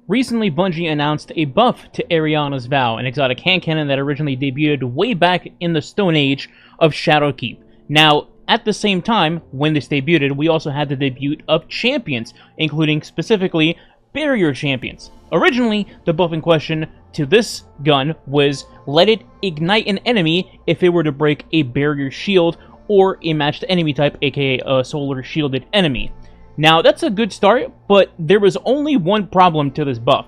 Recently, Bungie announced a buff to Eriana's Vow, an exotic hand cannon that originally debuted way back in the Stone Age of Shadowkeep. Now, at the same time, when this debuted, we also had the debut of champions, including specifically barrier champions. Originally, the buff in question to this gun was let it ignite an enemy if it were to break a barrier shield or a matched enemy type, aka a solar shielded enemy. Now, that's a good start, but there was only one problem to this buff.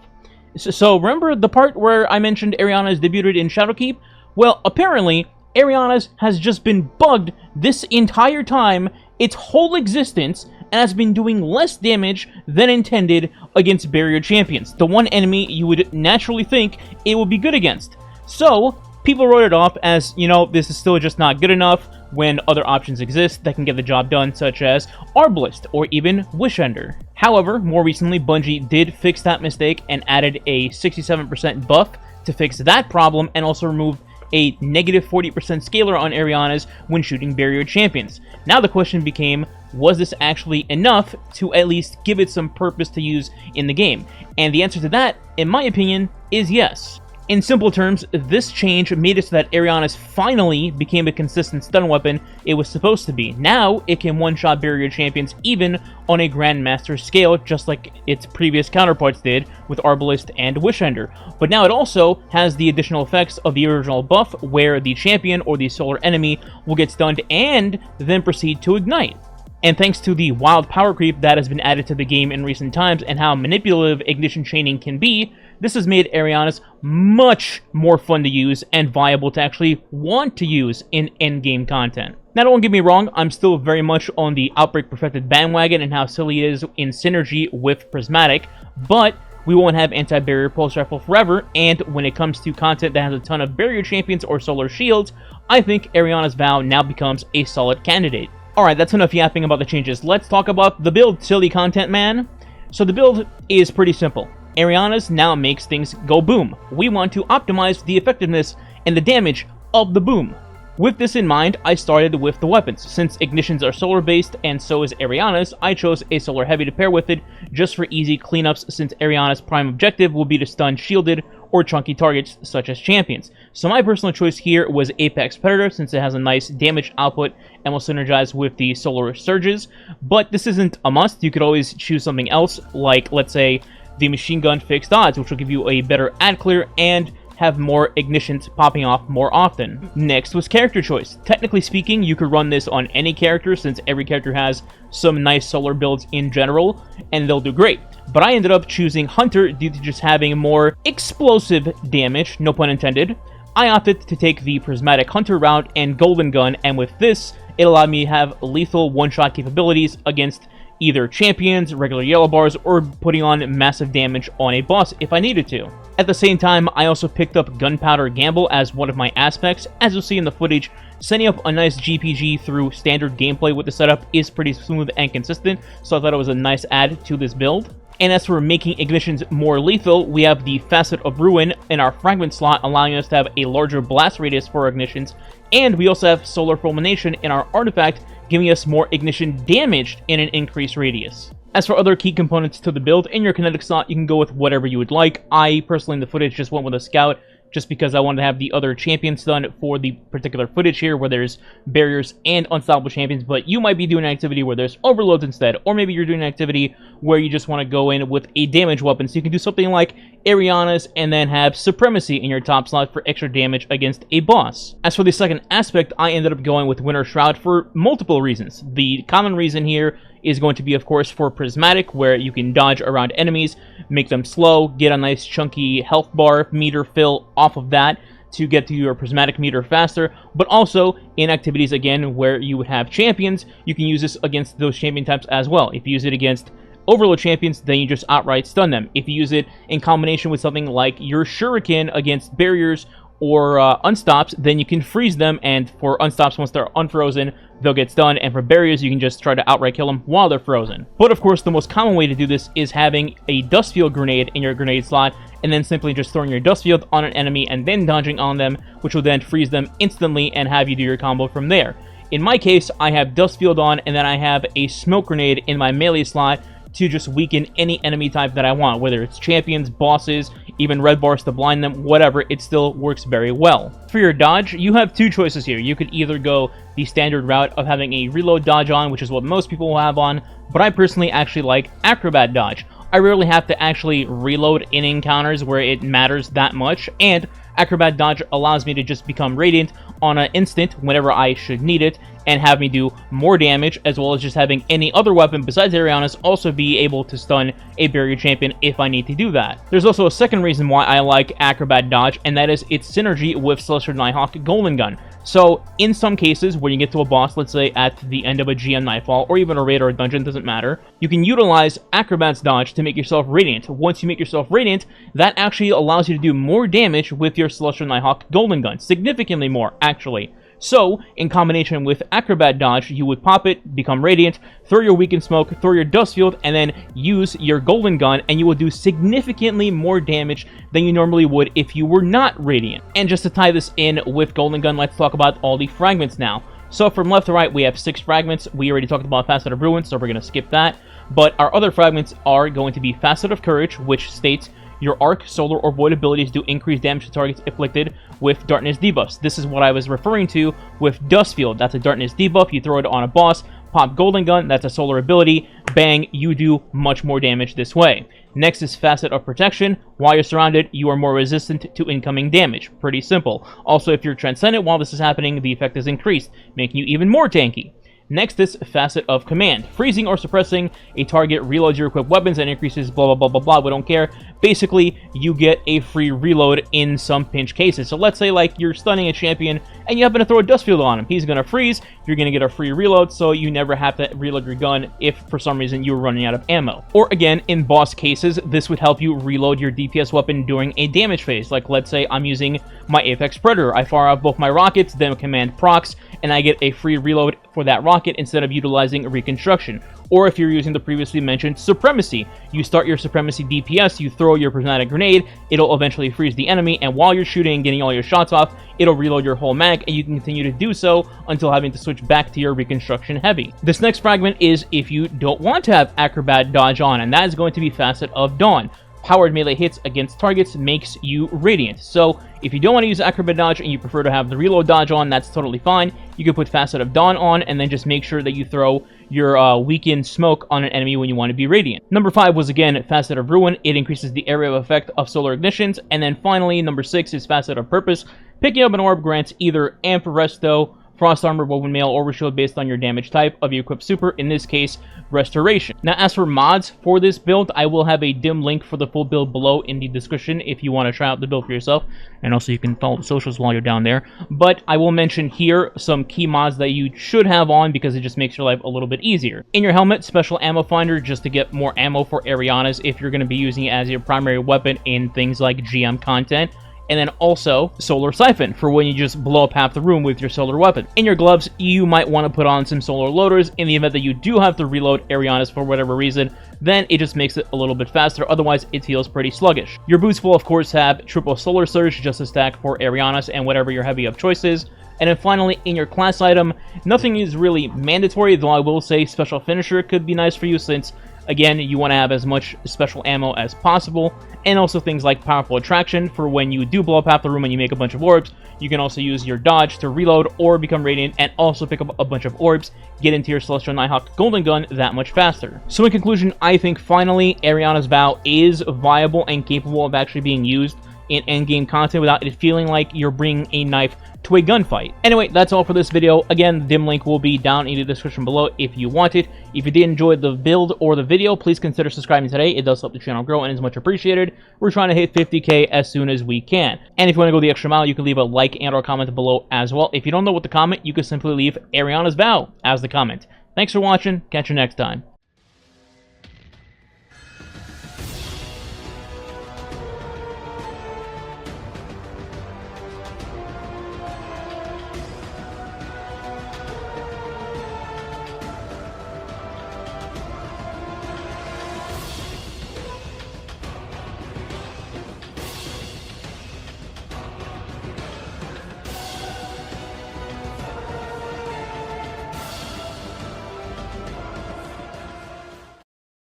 So remember the part where I mentioned Eriana's debuted in Shadowkeep? Well, apparently, Eriana's has just been bugged this entire time, its whole existence, and has been doing less damage than intended against barrier champions, the one enemy you would naturally think it would be good against. So, people wrote it off as, you know, this is still just not good enough, when other options exist that can get the job done, such as Arbalist or even Wishender. However, more recently, Bungie did fix that mistake and added a 67% buff to fix that problem, and also removed a negative 40% scaler on Eriana's when shooting barrier champions. Now the question became, was this actually enough to at least give it some purpose to use in the game? And the answer to that, in my opinion, is yes. In simple terms, this change made it so that Eriana's finally became a consistent stun weapon it was supposed to be. Now, it can one-shot barrier champions even on a Grandmaster scale, just like its previous counterparts did with Arbalist and Wishender. But now it also has the additional effects of the original buff, where the champion or the solar enemy will get stunned and then proceed to ignite. And thanks to the wild power creep that has been added to the game in recent times and how manipulative ignition chaining can be, this has made Eriana's much more fun to use and viable to actually want to use in endgame content. Now, don't get me wrong, I'm still very much on the Outbreak Perfected bandwagon and how silly it is in synergy with Prismatic, but we won't have anti-barrier pulse rifle forever, and when it comes to content that has a ton of barrier champions or solar shields, I think Eriana's Vow now becomes a solid candidate. Alright, that's enough yapping about the changes. Let's talk about the build, silly content man. So the build is pretty simple. Eriana's now makes things go boom. We want to optimize the effectiveness and the damage of the boom. With this in mind, I started with the weapons. Since ignitions are solar based and so is Eriana's, I chose a solar heavy to pair with it just for easy cleanups, since Eriana's prime objective will be to stun shielded or chunky targets such as champions. So my personal choice here was Apex Predator, since it has a nice damage output and will synergize with the solar surges. But this isn't a must. You could always choose something else, like let's say the machine gun fixed odds, which will give you a better ad clear and have more ignitions popping off more often. Next was character choice. Technically speaking, you could run this on any character, since every character has some nice solar builds in general, and they'll do great. But I ended up choosing Hunter due to just having more explosive damage, no pun intended. I opted to take the Prismatic Hunter route and Golden Gun, and with this, it allowed me to have lethal one-shot capabilities against either champions, regular yellow bars, or putting on massive damage on a boss if I needed to. At the same time, I also picked up Gunpowder Gamble as one of my aspects. As you'll see in the footage, setting up a nice GPG through standard gameplay with the setup is pretty smooth and consistent, so I thought it was a nice add to this build. And as for making ignitions more lethal, we have the Facet of Ruin in our fragment slot, allowing us to have a larger blast radius for our ignitions, and we also have Solar Fulmination in our artifact, giving us more ignition damage in an increased radius. As for other key components to the build, in your kinetic slot, you can go with whatever you would like. I personally in the footage just went with a scout, just because I wanted to have the other champions done for the particular footage here, where there's barriers and unstoppable champions, but you might be doing an activity where there's overloads instead, or maybe you're doing an activity where you just want to go in with a damage weapon, so you can do something like Eriana's and then have Supremacy in your top slot for extra damage against a boss. As for the second aspect, I ended up going with Winter Shroud for multiple reasons. The common reason here is going to be, of course, for Prismatic, where you can dodge around enemies, make them slow, get a nice chunky health bar meter fill off of that to get to your Prismatic meter faster, but also in activities, again, where you would have champions, you can use this against those champion types as well. If you use it against overload champions, then you just outright stun them. If you use it in combination with something like your Shuriken against barriers or unstops, then you can freeze them, and for unstops, once they're unfrozen, they'll get stunned, and for barriers, you can just try to outright kill them while they're frozen. But of course, the most common way to do this is having a dust field grenade in your grenade slot, and then simply just throwing your dust field on an enemy and then dodging on them, which will then freeze them instantly and have you do your combo from there. In my case, I have dust field on, and then I have a smoke grenade in my melee slot to just weaken any enemy type that I want, whether it's champions, bosses, even red bars to blind them, whatever, it still works very well. For your dodge, you have two choices here. You could either go the standard route of having a reload dodge on, which is what most people will have on, but I personally actually like acrobat dodge. I rarely have to actually reload in encounters where it matters that much, and acrobat dodge allows me to just become radiant on an instant whenever I should need it, and have me do more damage, as well as just having any other weapon besides Eriana's also be able to stun a barrier champion if I need to do that. There's also a second reason why I like acrobat dodge, and that is its synergy with Celestial Nighthawk Golden Gun. So, in some cases, when you get to a boss, let's say at the end of a GM Nightfall, or even a raid or a dungeon, doesn't matter, you can utilize Acrobat's dodge to make yourself radiant. Once you make yourself radiant, that actually allows you to do more damage with your Celestial Nighthawk Golden Gun. Significantly more, actually. So, in combination with Acrobat Dodge, you would pop it, become Radiant, throw your Weaken Smoke, throw your Dust Field, and then use your Golden Gun, and you will do significantly more damage than you normally would if you were not Radiant. And just to tie this in with Golden Gun, let's talk about all the fragments now. So from left to right, we have 6 fragments. We already talked about Facet of Ruin, so we're going to skip that. But our other fragments are going to be Facet of Courage, which states your Arc, Solar, or Void abilities do increase damage to targets afflicted with Darkness debuffs. This is what I was referring to with Dust Field. That's a Darkness debuff. You throw it on a boss, pop Golden Gun, that's a Solar ability. Bang, you do much more damage this way. Next is Facet of Protection. While you're surrounded, you are more resistant to incoming damage. Pretty simple. Also, if you're Transcendent while this is happening, the effect is increased, making you even more tanky. Next is Facet of Command. Freezing or suppressing a target reloads your equipped weapons and increases blah blah blah blah blah, we don't care. Basically, you get a free reload in some pinch cases. So let's say like you're stunning a champion and you happen to throw a Dust Field on him. He's going to freeze, you're going to get a free reload, so you never have to reload your gun if for some reason you were running out of ammo. Or again, in boss cases, this would help you reload your DPS weapon during a damage phase. Like let's say I'm using my Apex Predator. I fire off both my rockets, then command procs, and I get a free reload for that rocket instead of utilizing Reconstruction. Or if you're using the previously mentioned Supremacy, you start your Supremacy DPS, you throw your Prismatic Grenade, it'll eventually freeze the enemy, and while you're shooting and getting all your shots off, it'll reload your whole mag, and you can continue to do so until having to switch back to your Reconstruction Heavy. This next fragment is if you don't want to have Acrobat Dodge on, and that is going to be Facet of Dawn. Powered melee hits against targets makes you Radiant. So, if you don't want to use Acrobat Dodge and you prefer to have the Reload Dodge on, that's totally fine. You can put Facet of Dawn on, and then just make sure that you throw your Weaken Smoke on an enemy when you want to be Radiant. Number 5 was again Facet of Ruin. It increases the area of effect of Solar Ignitions. And then finally, number 6 is Facet of Purpose. Picking up an orb grants either Amp, Resto, Frost Armor, Woven Mail, or Shield based on your damage type of your equipped super, in this case, Restoration. Now, as for mods for this build, I will have a dim link for the full build below in the description if you want to try out the build for yourself, and also you can follow the socials while you're down there. But I will mention here some key mods that you should have on because it just makes your life a little bit easier. In your helmet, Special Ammo Finder, just to get more ammo for Eriana's if you're going to be using it as your primary weapon in things like GM content. And then also Solar Siphon for when you just blow up half the room with your solar weapon. In your gloves, you might want to put on some solar loaders in the event that you do have to reload Eriana's for whatever reason. Then it just makes it a little bit faster, otherwise it feels pretty sluggish. Your boots will of course have triple Solar Surge, just a stack for Eriana's and whatever your heavy of choice is. And then finally, in your class item, nothing is really mandatory, though I will say Special Finisher could be nice for you since, again, you want to have as much special ammo as possible, and also things like Powerful Attraction for when you do blow up half the room and you make a bunch of orbs. You can also use your dodge to reload or become Radiant, and also pick up a bunch of orbs, get into your Celestial Nighthawk Golden Gun that much faster. So in conclusion, I think finally Eriana's Vow is viable and capable of actually being used in endgame content without it feeling like you're bringing a knife to a gunfight. Anyway, that's all for this video. Again, the dim link will be down in the description below if you want it. If you did enjoy the build or the video, please consider subscribing today. It does help the channel grow and is much appreciated. We're trying to hit 50k as soon as we can. And if you want to go the extra mile, you can leave a like and or comment below as well. If you don't know what to comment, you can simply leave Eriana's Vow as the comment. Thanks for watching. Catch you next time.